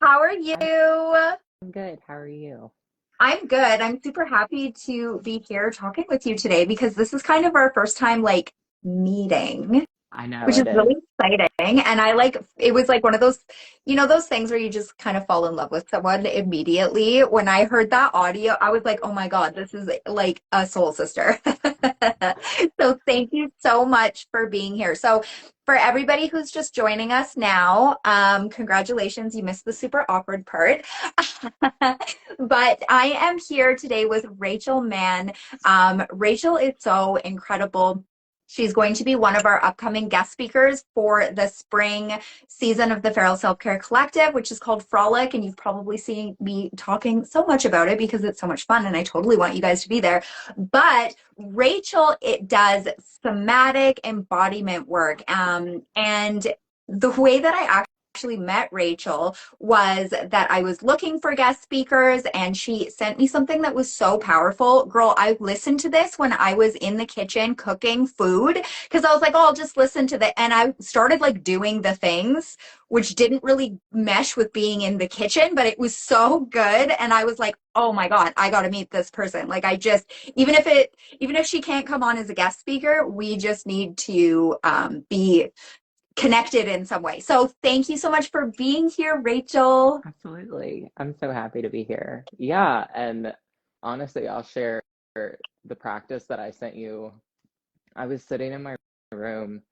How are you? I'm good. How are you? I'm good. I'm super happy to be here talking with you today because this is kind of our first time meeting, I know which is it is. really exciting. And it was like one of those, those things where you just kind of fall in love with someone immediately. When I heard that audio, I was like, oh my God, this is like a soul sister. So thank you so much for being here. So for everybody who's just joining us now, congratulations, you missed the super awkward part. But I am here today with Rachel Mann. Rachel is so incredible. She's going to be one of our upcoming guest speakers for the spring season of the Feral Self Care Collective, which is called FROLIC. And you've probably seen me talking so much about it because it's so much fun and I totally want you guys to be there. But Rachel, it does somatic embodiment work. And the way that I actually met Rachel was that I was looking for guest speakers and she sent me something that was so powerful. Girl, I listened to this when I was in the kitchen cooking food because I was like, oh, I'll just listen to the, and I started like doing the things which didn't really mesh with being in the kitchen, but it was so good. And I was like, oh my God, I got to meet this person. Like I just, even if she can't come on as a guest speaker, we just need to be connected in some way. So thank you so much for being here, Rachel. Absolutely. I'm so happy to be here. Yeah, and honestly, I'll share the practice that I sent you. I was sitting in my room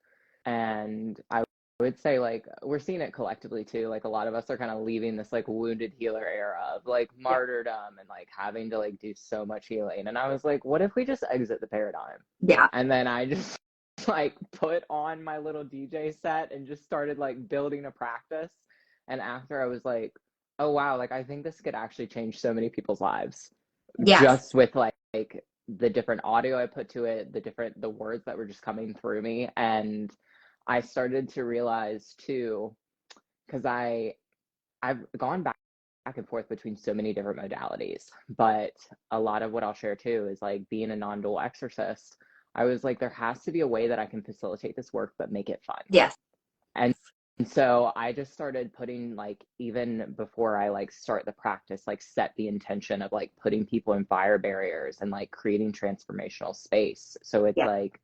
and I would say like we're seeing it collectively too. Like a lot of us are kind of leaving this like wounded healer era of like Yeah. martyrdom and like having to like do so much healing. And I was like, what if we just exit the paradigm? Yeah. And then I just like put on my little DJ set and just started like building a practice. And after I was like, oh wow, like I think this could actually change so many people's lives Yes. just with like the different audio I put to it, the words that were just coming through me. And I started to realize too, because I've gone back and forth between so many different modalities, but a lot of what I'll share too is like being a non-dual exorcist. I was like, there has to be a way that I can facilitate this work, but make it fun. Yes. And so I just started putting like, even before I like start the practice, like set the intention of like putting people in fire barriers and like creating transformational space. So it's Yeah. like,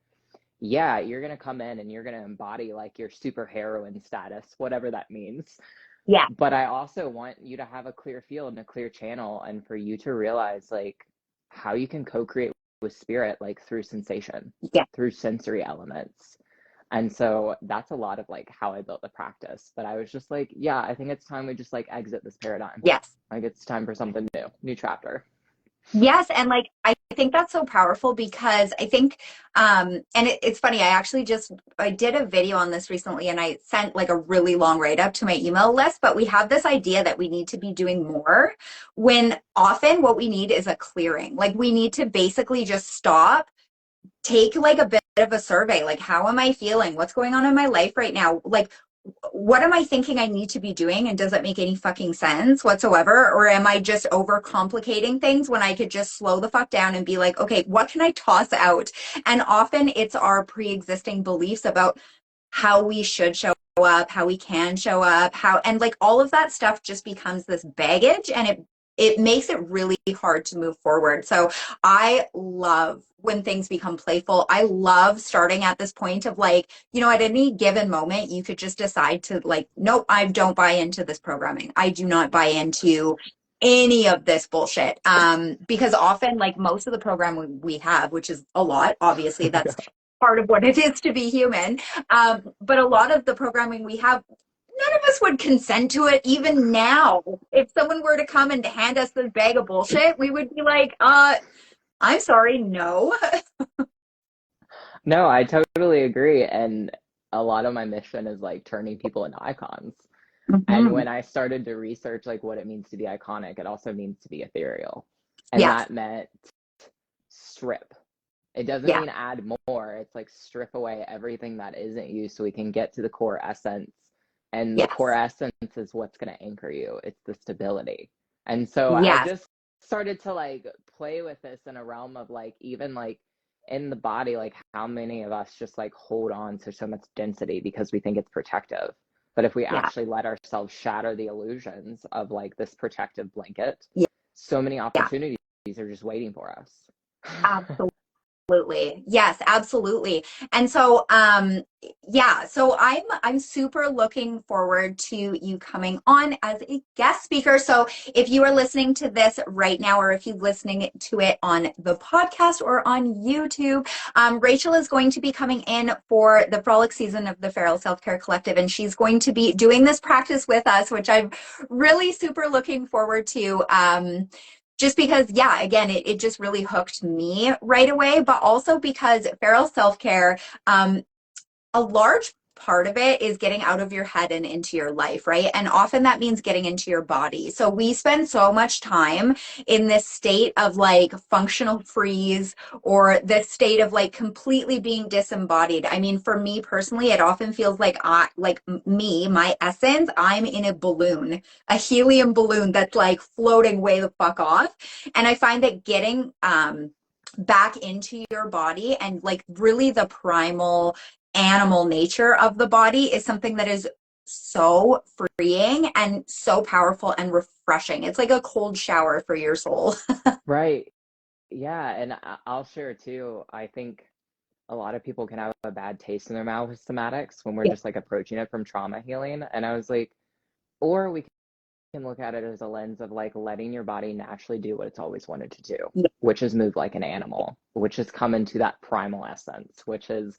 yeah, you're going to come in and you're going to embody like your super heroine status, whatever that means. Yeah. But I also want you to have a clear field and a clear channel, and for you to realize like how you can co-create with spirit, like through sensation, Yeah. through sensory elements. And so that's a lot of like how I built the practice. But I was just like, yeah, I think it's time we just like exit this paradigm. Yes. Like it's time for something new chapter. Yes, and like I think that's so powerful because I think and it's funny, I did a video on this recently and I sent like a really long write-up to my email list, but we have this idea that we need to be doing more when often what we need is a clearing. Like we need to basically just stop, take like a bit of a survey, like how am I feeling? What's going on in my life right now? Like what am I thinking I need to be doing? And does it make any fucking sense whatsoever? Or am I just overcomplicating things when I could just slow the fuck down and be like, okay, what can I toss out? And often it's our pre-existing beliefs about how we should show up, how we can show up, and like all of that stuff just becomes this baggage and it makes it really hard to move forward. So I love when things become playful. I love starting at this point of like, at any given moment, you could just decide to like, nope, I don't buy into this programming. I do not buy into any of this bullshit. Because often like most of the program we have, which is a lot, obviously that's part of what it is to be human. But a lot of the programming we have, none of us would consent to it even now. If someone were to come and hand us this bag of bullshit, we would be like, I'm sorry, no. No, I totally agree. And a lot of my mission is like turning people into icons. And Mm-hmm. when I started to research like what it means to be iconic, it also means to be ethereal. And Yes. that meant strip. It doesn't Yeah. mean add more. It's like strip away everything that isn't you so we can get to the core essence. And the core Yes. essence is what's going to anchor you. It's the stability. And so I Yes. just started to like play with this in a realm of like, even like in the body, like how many of us just like hold on to so much density because we think it's protective. But if we Yeah. actually let ourselves shatter the illusions of like this protective blanket, Yeah. so many Yeah. opportunities are just waiting for us. Absolutely. Absolutely. Yes, absolutely. And so yeah, so I'm super looking forward to you coming on as a guest speaker. So if you are listening to this right now, or if you're listening to it on the podcast or on YouTube, Rachel is going to be coming in for the frolic season of the Feral Self-Care Collective, and she's going to be doing this practice with us, which I'm really super looking forward to. Just because, yeah, again, it just really hooked me right away, but also because feral self-care, a large part of it is getting out of your head and into your life, right? And often that means getting into your body. So we spend so much time in this state of like functional freeze, or this state of like completely being disembodied. I mean, for me personally, it often feels like my essence, I'm in a balloon, a helium balloon that's like floating way the fuck off. And I find that getting back into your body and like really the primal animal nature of the body is something that is so freeing and so powerful and refreshing. It's like a cold shower for your soul. Right. Yeah. And I'll share too. I think a lot of people can have a bad taste in their mouth with somatics when we're Yeah. just like approaching it from trauma healing. And I was like, or we can look at it as a lens of like letting your body naturally do what it's always wanted to do, Yeah. which is move like an animal, which is come into that primal essence, which is,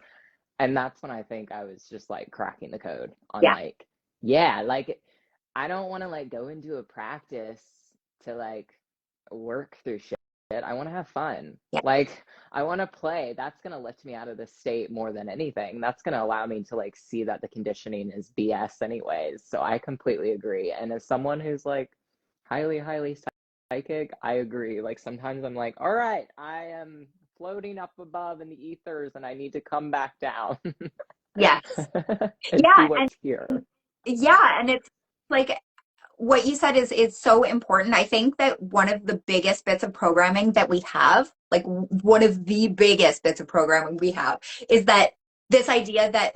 and that's when I think I was just like cracking the code on Yeah. like, yeah, like I don't want to like go into a practice to like work through shit. I want to have fun. Yeah. Like I want to play. That's going to lift me out of this state more than anything. That's going to allow me to like see that the conditioning is BS anyways. So I completely agree. And as someone who's like highly psychic, I agree. Like sometimes I'm like, all right, I am floating up above in the ethers and I need to come back down Yes. and see Yeah. And what's here. yeah. And it's like what you said is so important. I think that one of the biggest bits of programming that we have, like one of the biggest bits of programming we have, is that this idea that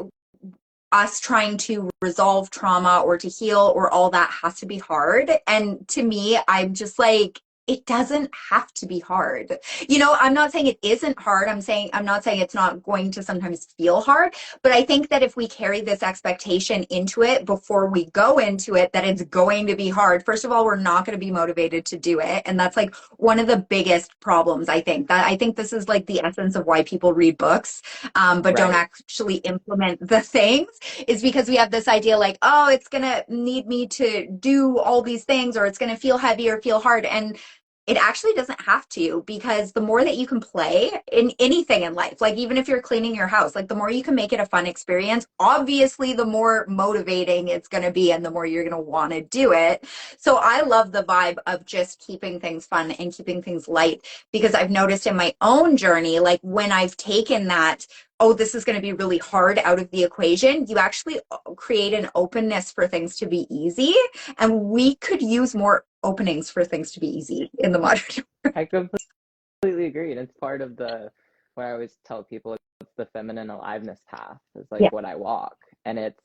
us trying to resolve trauma or to heal or all that has to be hard. And to me, I'm just like, it doesn't have to be hard. You know, I'm not saying it isn't hard. I'm not saying it's not going to sometimes feel hard, but I think that if we carry this expectation into it before we go into it, that it's going to be hard. First of all, we're not going to be motivated to do it. And that's like one of the biggest problems, I think. That I think this is like the essence of why people read books, but don't Right. actually implement the things, is because we have this idea like, oh, it's going to need me to do all these things, or it's going to feel heavy or feel hard. And it actually doesn't have to, because the more that you can play in anything in life, like even if you're cleaning your house, like the more you can make it a fun experience, obviously the more motivating it's going to be and the more you're going to want to do it. So I love the vibe of just keeping things fun and keeping things light, because I've noticed in my own journey, like when I've taken that, oh, this is going to be really hard out of the equation, you actually create an openness for things to be easy. And we could use more openings for things to be easy in the modern. I completely agree. And it's part of the, what I always tell people, it's the feminine aliveness path, is Yeah. like what I walk. And it's,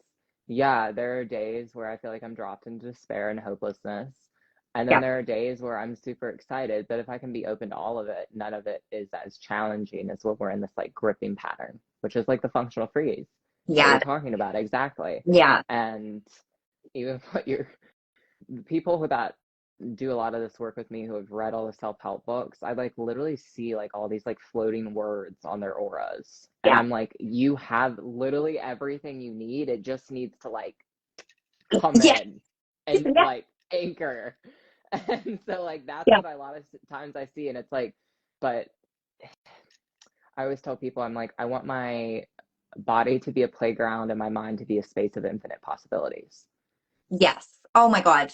yeah, there are days where I feel like I'm dropped into despair and hopelessness. And then Yeah. there are days where I'm super excited. But if I can be open to all of it, none of it is as challenging as when we're in this like gripping pattern, which is like the functional freeze that you're Yeah. talking about. Exactly. Yeah. And even what you're, people that do a lot of this work with me who have read all the self-help books, I like literally see like all these like floating words on their auras. And Yeah. I'm like, you have literally everything you need. It just needs to like come Yeah. in and Yeah. like anchor. And so like that's Yeah. what I, a lot of times I see. And it's like, but I always tell people, I'm like, I want my body to be a playground and my mind to be a space of infinite possibilities. Yes. Oh my God.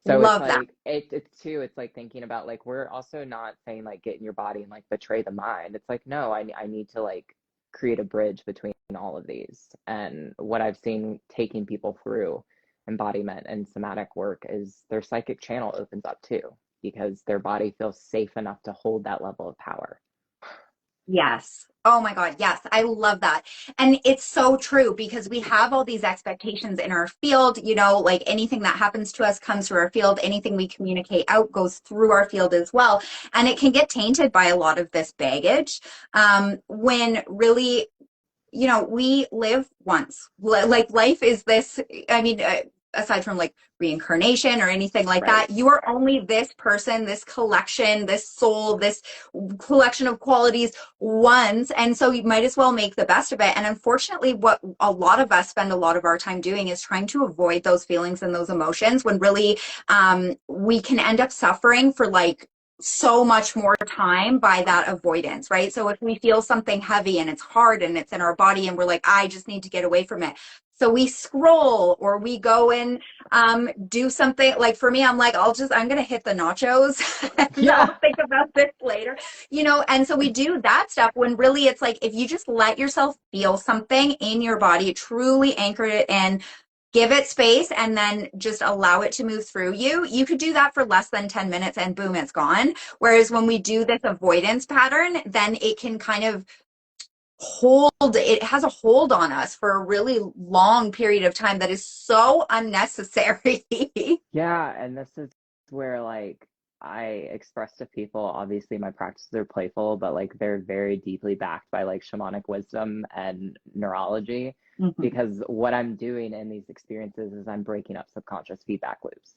So it's Love that. like it's too, it's like thinking about like we're also not saying like get in your body and like betray the mind. It's like no, I need to like create a bridge between all of these. And what I've seen taking people through embodiment and somatic work is their psychic channel opens up too, because their body feels safe enough to hold that level of power. Yes. Oh my God. Yes. I love that. And it's so true because we have all these expectations in our field, like anything that happens to us comes through our field. Anything we communicate out goes through our field as well. And it can get tainted by a lot of this baggage. When really we live once. Like life is this, I mean, aside from like reincarnation or anything like Right. that, you are only this person, this collection, this soul, this collection of qualities once. And so you might as well make the best of it. And unfortunately, what a lot of us spend a lot of our time doing is trying to avoid those feelings and those emotions when really we can end up suffering for like so much more time by that avoidance, right? So if we feel something heavy and it's hard and it's in our body and we're like, I just need to get away from it. So we scroll or we go and do something like for me, I'm like, I'm going to hit the nachos and Yeah. I'll think about this later, and so we do that stuff when really it's like, if you just let yourself feel something in your body, truly anchor it in, give it space and then just allow it to move through you. You could do that for less than 10 minutes and boom, it's gone. Whereas when we do this avoidance pattern, then it can kind of it has a hold on us for a really long period of time that is so unnecessary. Yeah, and this is where like I express to people, obviously my practices are playful, but like they're very deeply backed by like shamanic wisdom and neurology, Mhm. because what I'm doing in these experiences is I'm breaking up subconscious feedback loops.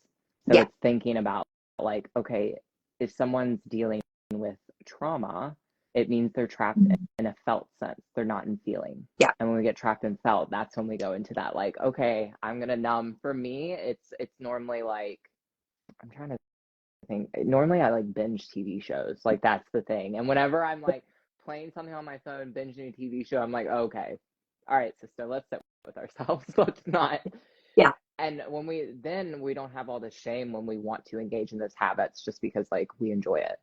So Yeah. it's thinking about like, okay, if someone's dealing with trauma, it means they're trapped in a felt sense. They're not in feeling. Yeah. And when we get trapped in felt, that's when we go into that like, okay, I'm gonna numb. For me, it's normally like, I'm trying to think. Normally I like binge TV shows. Like that's the thing. And whenever I'm like playing something on my phone, binging a TV show, I'm like, okay, all right, sister, let's sit with ourselves. Let's not. Yeah. And when we don't have all this shame when we want to engage in those habits just because like we enjoy it.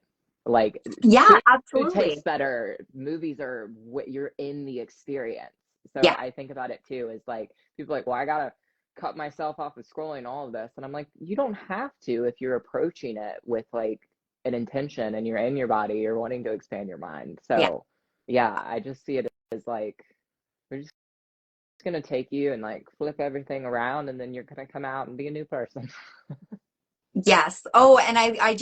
Like Yeah, food tastes absolutely. better. Movies are what you're in the experience. So Yeah. I think about it too is like people are like, well, I gotta cut myself off of scrolling all of this. And I'm like, you don't have to if you're approaching it with like an intention and you're in your body, you're wanting to expand your mind. Yeah. So yeah, I just see it as like we're just gonna take you and like flip everything around and then you're gonna come out and be a new person. Yes. Oh, and I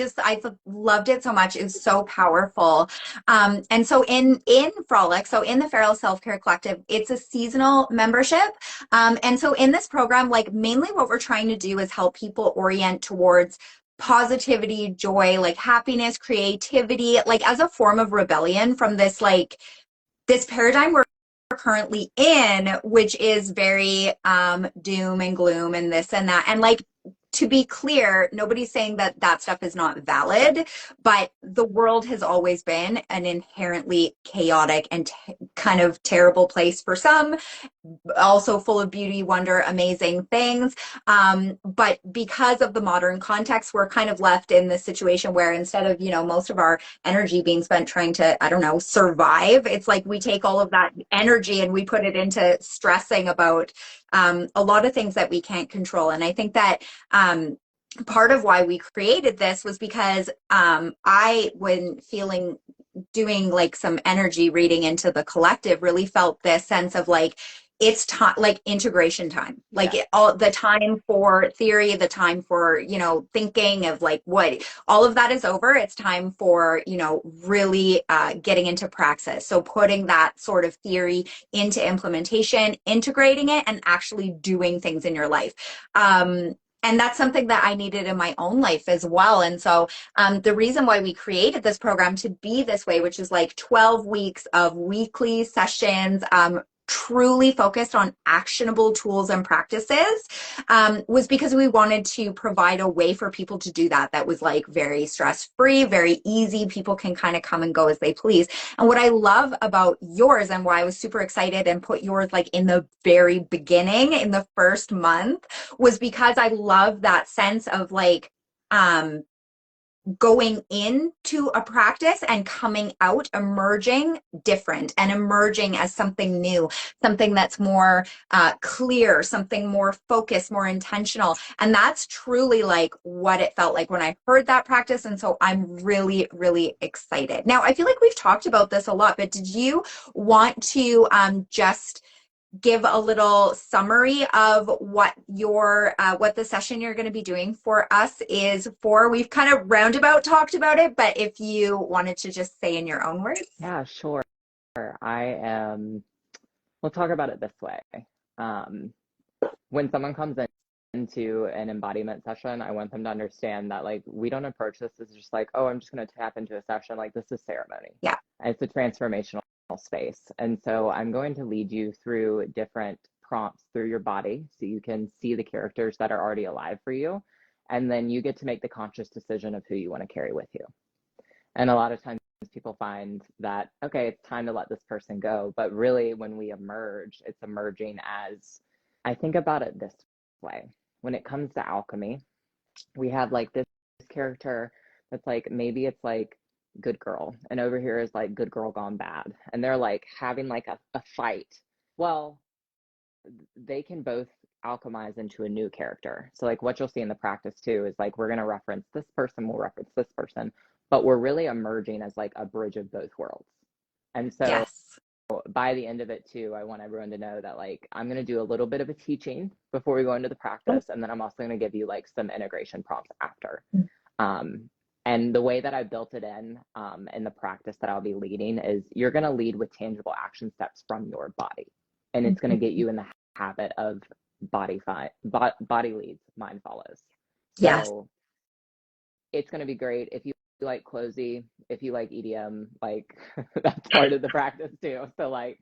loved it so much. It's so powerful. And so in Frolic, so in the Feral Self Care Collective, it's a seasonal membership. And so in this program, like mainly what we're trying to do is help people orient towards positivity, joy, like happiness, creativity, like as a form of rebellion from this paradigm we're currently in, which is very doom and gloom and this and that. And like, to be clear, nobody's saying that that stuff is not valid, but the world has always been an inherently chaotic and kind of terrible place for some, also full of beauty, wonder, amazing things. But because of the modern context, we're kind of left in this situation where instead of, most of our energy being spent trying to, I don't know, survive, it's like we take all of that energy and we put it into stressing about a lot of things that we can't control. And I think that part of why we created this was because when doing like some energy reading into the collective, really felt this sense of like it's time, like integration time, like Yes. all the time for theory, the time for thinking of like what all of that is over. It's time for really getting into praxis, so putting that sort of theory into implementation, integrating it and actually doing things in your life. And that's something that I needed in my own life as well. And so the reason why we created this program to be this way, which is like 12 weeks of weekly sessions, truly focused on actionable tools and practices, was because we wanted to provide a way for people to do that was like very stress free, very easy. People can kind of come and go as they please. And what I love about yours and why I was super excited and put yours like in the very beginning, in the first month, was because I love that sense of like, going into a practice and coming out, emerging different and emerging as something new, something that's more clear, something more focused, more intentional. And that's truly like what it felt like when I heard that practice. And so I'm really, really excited. Now, I feel like we've talked about this a lot, but did you want to just give a little summary of what your what the session you're going to be doing for us is for? We've kind of roundabout talked about it, but if you wanted to just say in your own words. Yeah, sure. I am, we'll talk about it this way. Um, when someone comes into an embodiment session, I want them to understand that like we don't approach this as just like, oh, I'm just going to tap into a session. Like this is ceremony. Yeah. It's a transformational space. And so I'm going to lead you through different prompts through your body so you can see the characters that are already alive for you. And then you get to make the conscious decision of who you want to carry with you. And a lot of times people find that, okay, it's time to let this person go. But really, when we emerge, it's emerging as, I think about it this way. When it comes to alchemy, we have like this character that's like, maybe it's like good girl, and over here is like good girl gone bad. And they're like having like a fight. Well, they can both alchemize into a new character. So like what you'll see in the practice too is like we're going to reference this person, we'll reference this person, but we're really emerging as like a bridge of both worlds. And so Yes. by the end of it too, I want everyone to know that like I'm going to do a little bit of a teaching before we go into the practice, and then I'm also going to give you like some integration prompts after. And the way that I built it in the practice that I'll be leading is you're going to lead with tangible action steps from your body, and it's going to get you in the habit of body leads, mind follows. Yes. So it's going to be great if you like Closey, if you like EDM, like that's part of the practice too. So like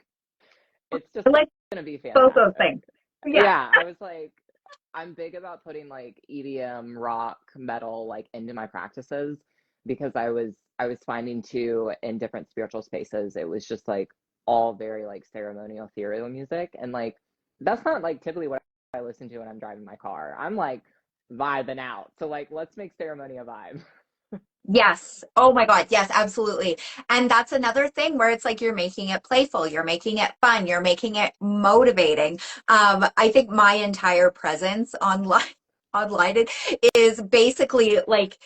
it's just I like going to be both those fantastic. things. Yeah. Yeah, I was like, I'm big about putting like EDM, rock, metal like into my practices because I was finding too in different spiritual spaces it was just like all very like ceremonial ethereal music, and like that's not like typically what I listen to when I'm driving my car. I'm like vibing out. So like let's make ceremony a vibe. Yes. Oh my God. Yes, absolutely. And that's another thing where it's like you're making it playful, you're making it fun, you're making it motivating. I think my entire presence online is basically like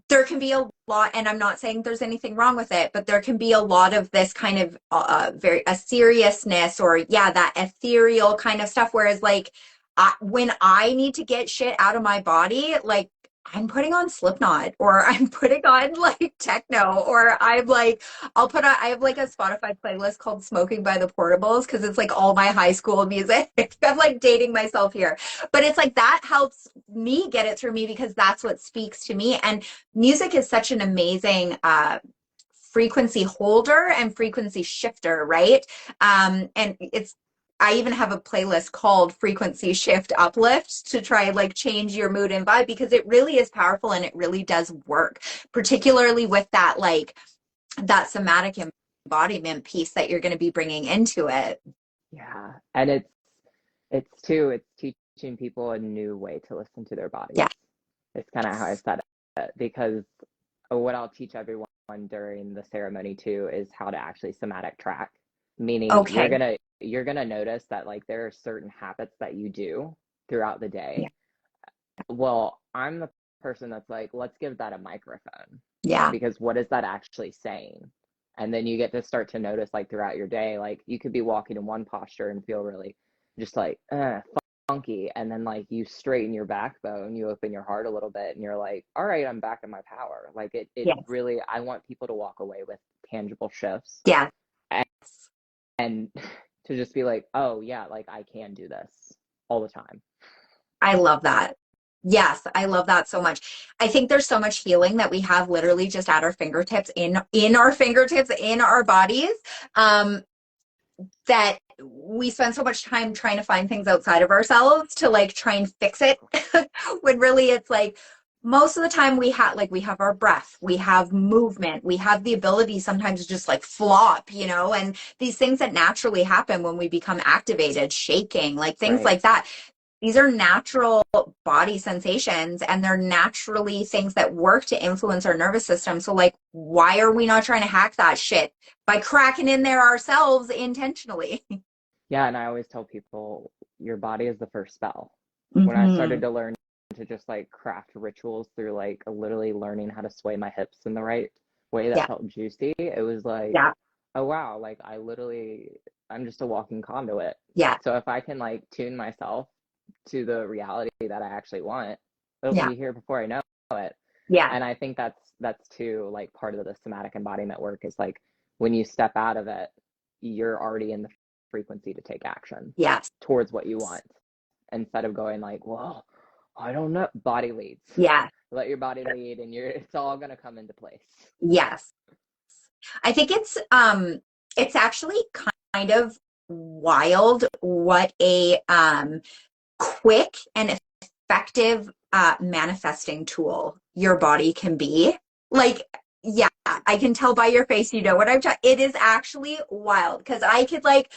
there can be a lot, and I'm not saying there's anything wrong with it, but there can be a lot of this kind of very a seriousness or yeah, that ethereal kind of stuff. Whereas like when I need to get shit out of my body, like I'm putting on Slipknot or I'm putting on like techno or I'm like I have like a Spotify playlist called Smoking by the Portables because it's like all my high school music. I'm like dating myself here. But it's like that helps me get it through me because that's what speaks to me. And music is such an amazing frequency holder and frequency shifter, right? And it's I even have a playlist called Frequency Shift Uplift to try like change your mood and vibe because it really is powerful and it really does work, particularly with that like that somatic embodiment piece that you're going to be bringing into it. Yeah. And it's teaching people a new way to listen to their bodies. Yeah. It's kind of how I said it because what I'll teach everyone during the ceremony too is how to actually somatic track, meaning Okay. you're gonna notice that like there are certain habits that you do throughout the Yeah. day. Well, I'm the person that's like, let's give that a microphone Yeah. because what is that actually saying? And then you get to start to notice like throughout your day, like you could be walking in one posture and feel really just like funky, and then like you straighten your backbone, you open your heart a little bit, and you're like, all right, I'm back in my power. Like it Yes. really, I want people to walk away with tangible shifts Yeah. and, and to just be like, oh yeah, like I can do this all the time. I love that. Yes, I love that so much. I think there's so much healing that we have literally just at our fingertips in our fingertips in our bodies. Um, that we spend so much time trying to find things outside of ourselves to like try and fix it when really it's like most of the time we have our breath, we have movement, we have the ability sometimes to just like flop, and these things that naturally happen when we become activated, shaking, like things Right. like that. these are natural body sensations and they're naturally things that work to influence our nervous system. So like, why are we not trying to hack that shit by cracking in there ourselves intentionally? Yeah, and I always tell people your body is the first spell. When I started Hmm. to learn to just like craft rituals through like literally learning how to sway my hips in the right way that Yeah. felt juicy, it was like, Yeah. oh wow, like I'm just a walking conduit. Yeah. So if I can like tune myself to the reality that I actually want, it'll Yeah. be here before I know it. Yeah. And I think that's too like part of the somatic embodiment work is like when you step out of it, you're already in the frequency to take action Yes. towards what you want instead of going like, well, I don't know. Body leads. Yeah. Let your body lead and it's all gonna come into place. Yes. I think it's actually kind of wild what a quick and effective manifesting tool your body can be. Like, yeah, I can tell by your face, you know what I'm talking. It is actually wild because I could like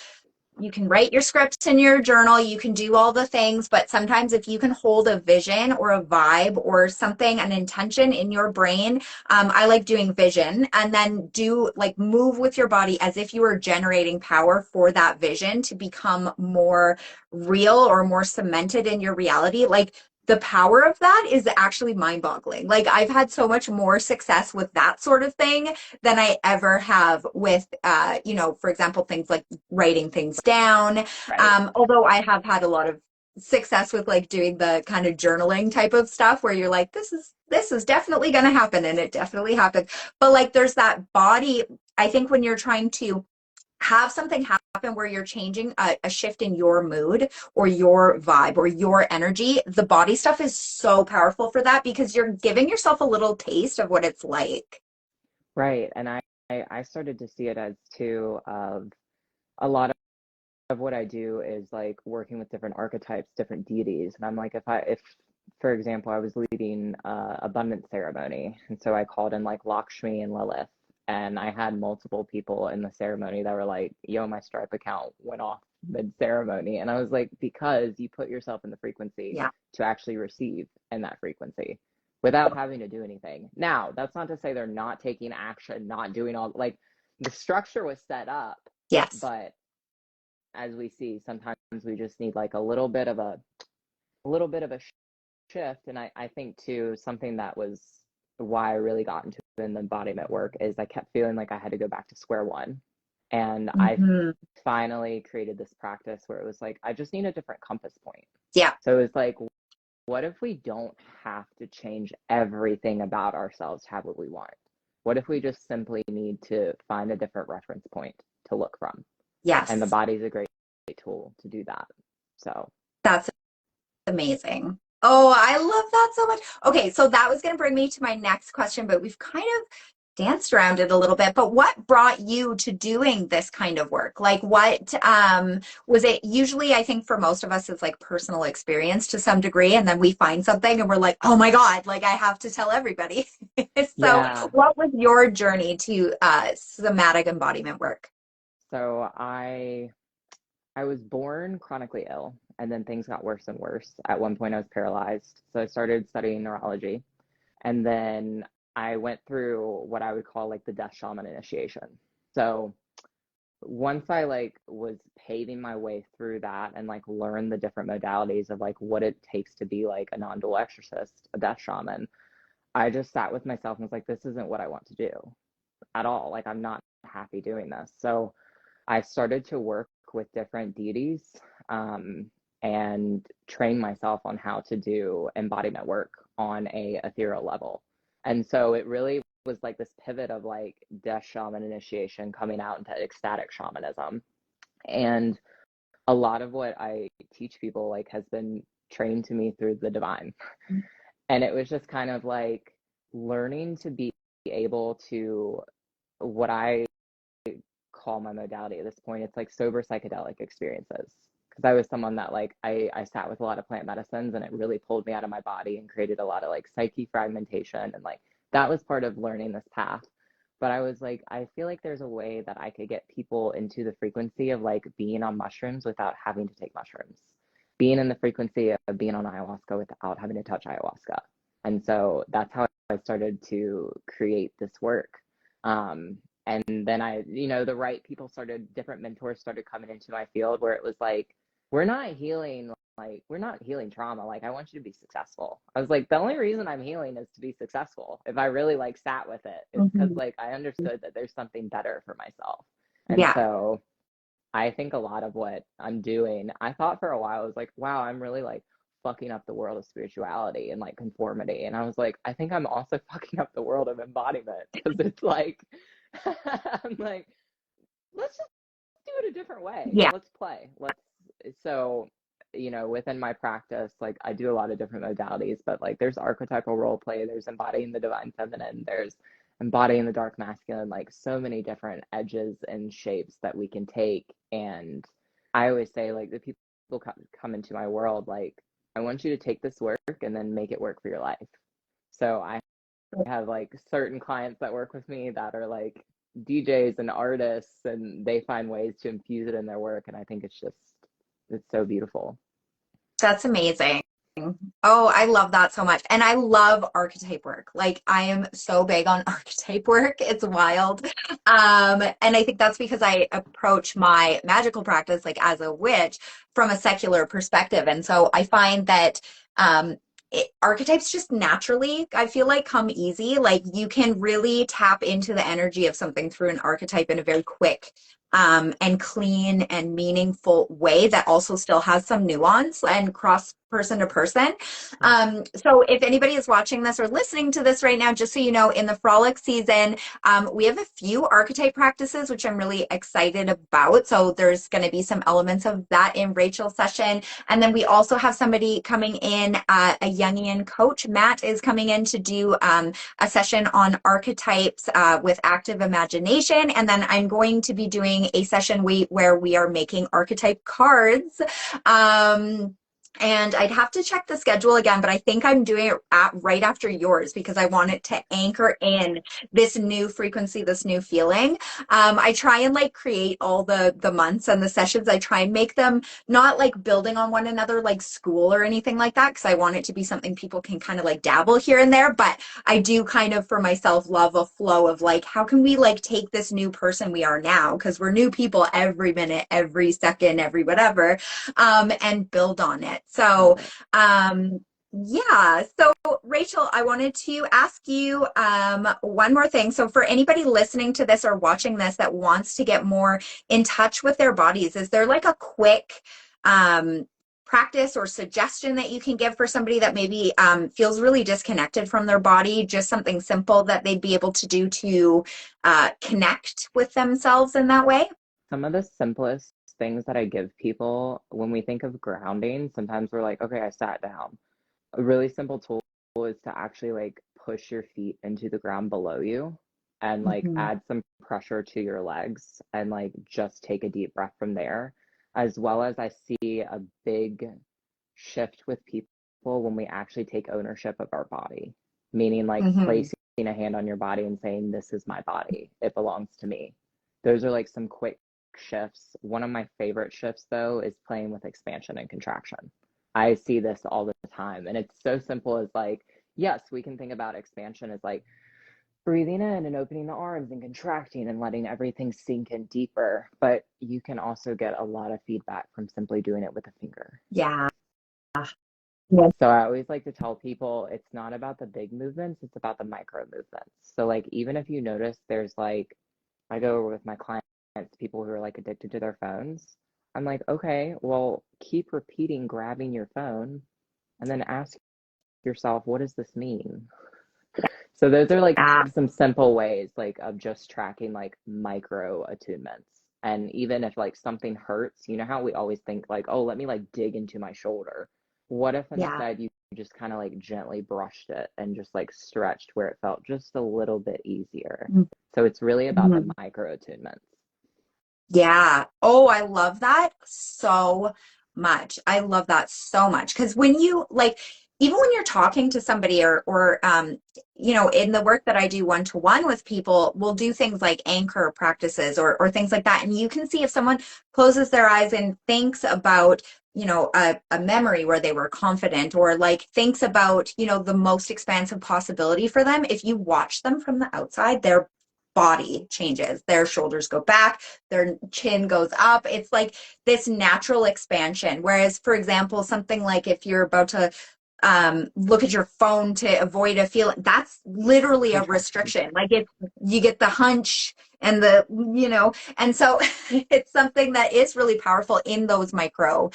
you can write your scripts in your journal, you can do all the things, but sometimes if you can hold a vision or a vibe or something, an intention in your brain, I like doing vision and then do like move with your body as if you were generating power for that vision to become more real or more cemented in your reality. Like the power of that is actually mind boggling. Like I've had so much more success with that sort of thing than I ever have with, for example, things like writing things down. Right. Although I have had a lot of success with like doing the kind of journaling type of stuff where you're like, this is definitely going to happen and it definitely happens. But like there's that body, I think when you're trying to have something happen where you're changing a shift in your mood or your vibe or your energy, the body stuff is so powerful for that because you're giving yourself a little taste of what it's like. Right. And I started to see it as too of a lot of what I do is like working with different archetypes, different deities. And I'm like, if for example, I was leading abundance ceremony, and so I called in like Lakshmi and Lilith, and I had multiple people in the ceremony that were like, "Yo, my Stripe account went off mid ceremony," and I was like, because you put yourself in the frequency Yeah. to actually receive in that frequency without having to do anything. Now, that's not to say they're not taking action, not doing all like the structure was set up, Yes. but as we see, sometimes we just need like a little bit of a shift. And I think too, something that was why I really got into in the embodiment work is I kept feeling like I had to go back to square one. And I Hmm. finally created this practice where it was like, I just need a different compass point. Yeah. So it was like, what if we don't have to change everything about ourselves to have what we want? What if we just simply need to find a different reference point to look from? And the Yes. body's a great tool to do that. So, That's amazing. Oh, I love that so much. Okay, so that was going to bring me to my next question, but we've kind of danced around it a little bit. But what brought you to doing this kind of work? Like what was it usually I think for most of us it's like personal experience to some degree and then we find something and we're like, "Oh my God, like I have to tell everybody." So, yeah. what was your journey to somatic embodiment work? So I was born chronically ill, and then things got worse and worse. At one point, I was paralyzed. So I started studying neurology. And then I went through what I would call like the death shaman initiation. So once I like was paving my way through that and like learned the different modalities of like what it takes to be like a non-dual exorcist, a death shaman, I just sat with myself and was like, this isn't what I want to do at all. Like I'm not happy doing this. So I started to work with different deities um, and train myself on how to do embodiment work on a ethereal level. And so it really was like this pivot of like death shaman initiation coming out into ecstatic shamanism. And a lot of what I teach people like has been trained to me through the divine. And it was just kind of like learning to be able to what I call my modality at this point. It's like sober psychedelic experiences. Because I was someone that like I sat with a lot of plant medicines and it really pulled me out of my body and created a lot of like psyche fragmentation. And like that was part of learning this path. But I was like, I feel like there's a way that I could get people into the frequency of like being on mushrooms without having to take mushrooms. being in the frequency of being on ayahuasca without having to touch ayahuasca. And so that's how I started to create this work. And then the right people different mentors started coming into my field where it was like, we're not healing, we're not healing trauma. Like, I want you to be successful. I was like, the only reason I'm healing is to be successful. If I really like sat with it, it's because Mhm. like I understood that there's something better for myself. And Yeah. so I think a lot of what I'm doing, I thought for a while, I was like, wow, I'm really like fucking up the world of spirituality and like conformity. And I was like, I think I'm also fucking up the world of embodiment because it's like, I'm like, let's just do it a different way. Yeah. Let's play. So, within my practice, like I do a lot of different modalities, but like there's archetypal role play, there's embodying the divine feminine, there's embodying the dark masculine, like so many different edges and shapes that we can take. And I always say, like, the people come into my world, like, I want you to take this work and then make it work for your life. So I have like certain clients that work with me that are like DJs and artists, and they find ways to infuse it in their work. And I think it's so beautiful. That's amazing. Oh, I love that so much. And I love archetype work. Like, I am so big on archetype work. It's wild. And I think that's because I approach my magical practice like as a witch from a secular perspective. And so I find that archetypes just naturally, I feel like, come easy. Like, you can really tap into the energy of something through an archetype in a very quick and clean and meaningful way that also still has some nuance and cross person to person. So if anybody is watching this or listening to this right now, just so you know, in the frolic season, we have a few archetype practices, which I'm really excited about. So there's going to be some elements of that in Rachel's session. And then we also have somebody coming in, a Jungian coach. Matt is coming in to do a session on archetypes with active imagination. And then I'm going to be doing a session where we are making archetype cards. And I'd have to check the schedule again, but I think I'm doing it right after yours because I want it to anchor in this new frequency, this new feeling. I try and like create all the months and the sessions. I try and make them not like building on one another like school or anything like that, because I want it to be something people can kind of like dabble here and there. But I do kind of for myself love a flow of like, how can we like take this new person we are now, because we're new people every minute, every second, every whatever, and build on it. So, Love it. yeah. So, Rachel, I wanted to ask you one more thing. So, for anybody listening to this or watching this that wants to get more in touch with their bodies, is there like a quick practice or suggestion that you can give for somebody that maybe feels really disconnected from their body? Just something simple that they'd be able to do to connect with themselves in that way? Some of the simplest things that I give people when we think of grounding, sometimes we're like, okay, I sat down. A really simple tool is to actually like push your feet into the ground below you and like Mhm. add some pressure to your legs and like just take a deep breath from there. As well as I see a big shift with people when we actually take ownership of our body, meaning like Mhm. placing a hand on your body and saying, this is my body, it belongs to me. Those are like some quick shifts. One of my favorite shifts, though, is playing with expansion and contraction. I see this all the time. And it's so simple as like, yes, we can think about expansion as like breathing in and opening the arms and contracting and letting everything sink in deeper. But you can also get a lot of feedback from simply doing it with a finger. Yeah. Yeah. So I always like to tell people it's not about the big movements, it's about the micro movements. So like even if you notice there's like I go over with my clients, people who are like addicted to their phones. I'm like, okay, well, keep repeating grabbing your phone and then ask yourself, what does this mean? So those are like some simple ways like of just tracking like micro attunements. And even if like something hurts, you know how we always think like, oh, let me like dig into my shoulder. What if Yeah. instead you just kind of like gently brushed it and just like stretched where it felt just a little bit easier? So it's really about the Mhm. micro attunements. Yeah. Oh, I love that so much. I love that so much. Because when you like, even when you're talking to somebody or in the work that I do one to one with people, we'll do things like anchor practices or things like that. And you can see if someone closes their eyes and thinks about a memory where they were confident, or like thinks about, the most expansive possibility for them. If you watch them from the outside, their body changes, their shoulders go back, their chin goes up. It's like this natural expansion. Whereas, for example, something like if you're about to look at your phone to avoid a feeling, that's literally a restriction. Like if you get the hunch and and so it's something that is really powerful in those micro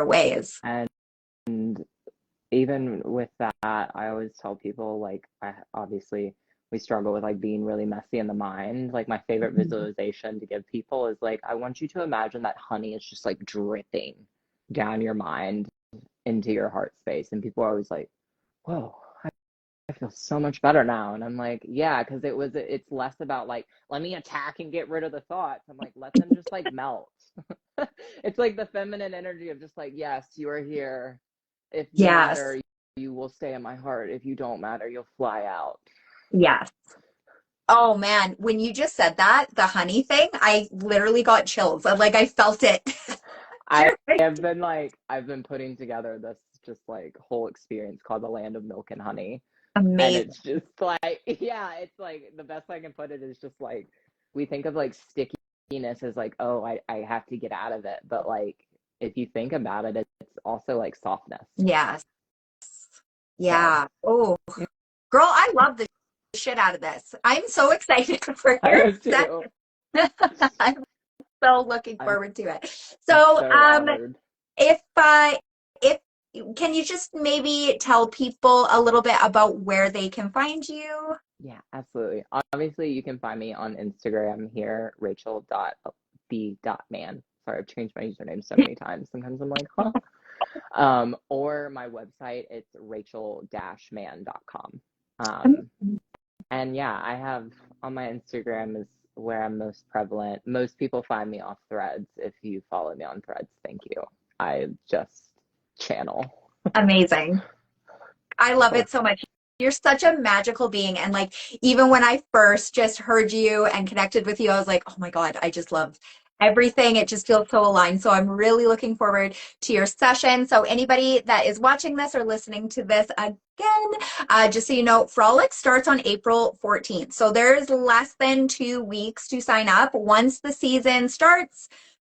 ways. And even with that, I always tell people, like, obviously we struggle with like being really messy in the mind. Like, my favorite visualization to give people is like, I want you to imagine that honey is just like dripping down your mind into your heart space. And people are always like, whoa, I feel so much better now. And I'm like, yeah, because it's less about like, let me attack and get rid of the thoughts. I'm like, let them just like melt. It's like the feminine energy of just like, yes, you are here. If you Yes. matter, you will stay in my heart. If you don't matter, you'll fly out. Yes. Oh man, when you just said that, the honey thing, I literally got chills. Like I felt it. I've been putting together this just like whole experience called the Land of Milk and Honey. And Amazing. it's just like, yeah, it's like the best I can put it is just like, we think of like stickiness as like, oh, I have to get out of it. But like, if you think about it, it's also like softness. Yes. So Yeah. Oh, girl, I love the shit out of this. I'm so excited for I your have too. session. I'm so looking I'm forward to it. So, so honored. if can you just maybe tell people a little bit about where they can find you? Yeah, absolutely. Obviously, you can find me on Instagram here, Rachel.b.man. Sorry, I've changed my username so many times. Sometimes I'm like, huh? Or my website, it's rachel-man.com. And yeah, I have on my Instagram is where I'm most prevalent. Most people find me off Threads. If you follow me on Threads, thank you. I just channel. Amazing. I love Cool. it so much. You're such a magical being. And like, even when I first just heard you and connected with you, I was like, oh my God, I just love everything. It just feels so aligned. So I'm really looking forward to your session. So anybody that is watching this or listening to this again, just so you know, Frolic starts on April 14th. So there's less than 2 weeks to sign up. Once the season starts,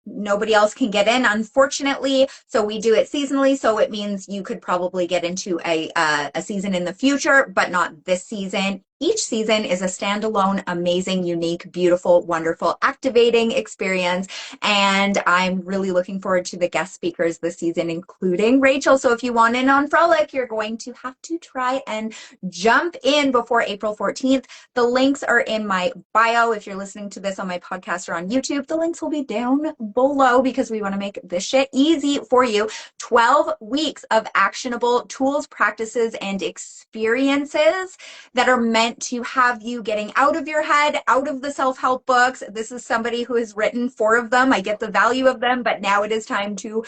nobody else can get in, unfortunately. So we do it seasonally. So it means you could probably get into a season in the future, but not this season. Each season is a standalone, amazing, unique, beautiful, wonderful, activating experience. And I'm really looking forward to the guest speakers this season, including Rachel. So if you want in on Frolic, you're going to have to try and jump in before April 14th. The links are in my bio. If you're listening to this on my podcast or on YouTube, the links will be down below because we want to make this shit easy for you. 12 weeks of actionable tools, practices, and experiences that are meant to have you getting out of your head, out of the self-help books. This is somebody who has written 4 of them. I get the value of them, but now it is time to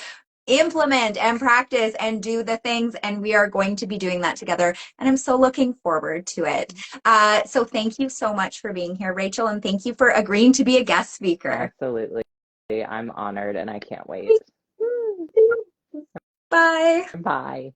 implement and practice and do the things, and we are going to be doing that together, and I'm so looking forward to it. So thank you so much for being here, Rachel, and thank you for agreeing to be a guest speaker. Absolutely. I'm honored and I can't wait. Bye. Bye.